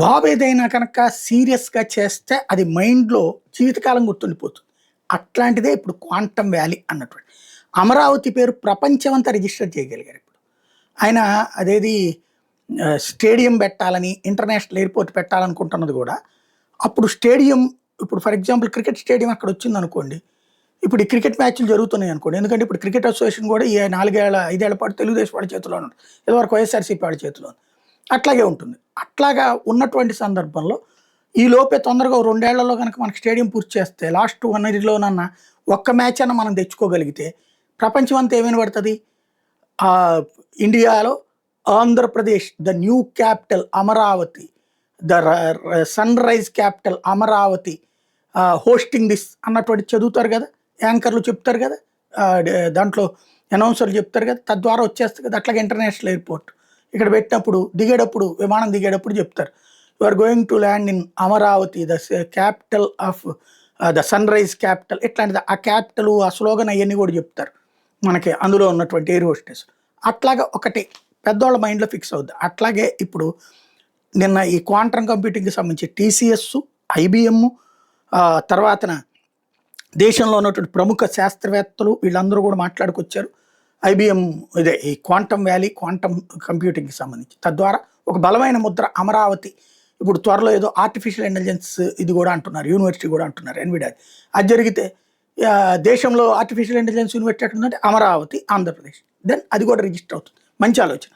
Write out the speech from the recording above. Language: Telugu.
బాబు ఏదైనా కనుక సీరియస్‌గా చేస్తే అది మైండ్‌లో జీవితకాలం గుర్తుండిపోతుంది. అట్లాంటిదే ఇప్పుడు క్వాంటమ్ వ్యాలీ అన్నటువంటి. అమరావతి పేరు ప్రపంచమంతా రిజిస్టర్ చేయగలిగారు ఇప్పుడు. ఆయన అదేది స్టేడియం పెట్టాలని, ఇంటర్నేషనల్ ఎయిర్‌పోర్ట్ పెట్టాలనుకుంటున్నది గూడా, అప్పుడు స్టేడియం ఇప్పుడు ఫర్ ఎగ్జాంపుల్ క్రికెట్ స్టేడియం అక్కడొచ్చిందనుకోండి. ఇప్పుడు ఈ క్రికెట్ మ్యాచ్‌లు జరుగుతున్నాయనుకోండి. ఎందుకంటే ఇప్పుడు క్రికెట్ అసోసియేషన్ గూడా ఈ 5 ఏళ్ల పాటు తెలుగుదేశం వాళ్ళ చేతిలోనే ఉంది. ఇదివరకు వైఎస్ఆర్‌సీపీ వాళ్ళ చేతిలో ఉంది. అట్లాగే ఉంటుంది. అట్లాగా ఉన్నటువంటి సందర్భంలో ఈ లోపే తొందరగా ఓ 2 ఏళ్లలో గనక మనకు స్టేడియం పూర్తి చేస్తే లాస్ట్ 1 ఇయర్‌లోనన్నా ఒక్క మ్యాచ్ అన్నా మనం తెచ్చుకోగలిగితే ప్రపంచం అంతా ఏం వినబడతది? ఇండియాలో Andhra Pradesh the new capital Amaravati, the sunrise capital Amaravati hosting this అన్నటువంటి చదువుతారు గదా! యాంకర్‌లు చెప్తారు గదా! దాంట్లో అనౌన్సర్‌లు చెప్తారు గదా! తద్వారా వచ్చేస్తది కదా! అట్లాగే ఇంటర్నేషనల్ ఎయిర్‌పోర్ట్. ఇక్కడ పెట్టినప్పుడు దిగేటప్పుడు విమానం దిగేటప్పుడు చెప్తారు. You are going to land in Amaravati the capital of the sunrise capital ఇట్లాంటిది ఆ క్యాపిటల్ ఆ స్లోగన్ అయన్నీ గూడా చెప్తారు. మనకి అందులో ఉన్నటువంటి ఎయిర్ హోస్టెస్. అట్లాగా ఒకటి పెద్దోళ్ళ మైండ్‌లో ఫిక్స్ అవుద్ది. అట్లాగే ఇప్పుడు నిన్న ఈ క్వాంటమ్ కంప్యూటింగ్‌కి సంబంధించి టీసీఎస్, ఐబీఎం తర్వాతన దేశంలో ఉన్నటువంటి ప్రముఖ శాస్త్రవేత్తలు వీళ్ళందరూ కూడా మాట్లాడుకొచ్చారు. ఐబీఎం ఇదే ఈ క్వాంటమ్ వ్యాలీ, క్వాంటమ్ కంప్యూటింగ్‌కి సంబంధించి. తద్వారా ఒక బలమైన ముద్ర అమరావతి. ఇప్పుడు త్వరలో ఏదో ఆర్టిఫిషియల్ ఇంటెలిజెన్స్ ఇది గూడా అంటున్నారు. యూనివర్సిటీ గూడా అంటున్నారు ఎన్విడియా. అది జరిగితే దేశంలో ఆర్టిఫిషియల్ ఇంటెలిజెన్స్ యూనివర్సిటీ ఎక్కడుందంటే అమరావతి, ఆంధ్రప్రదేశ్. దెన్ అది కూడా రిజిస్టర్ అవుతుంది. మంచి ఆలోచన.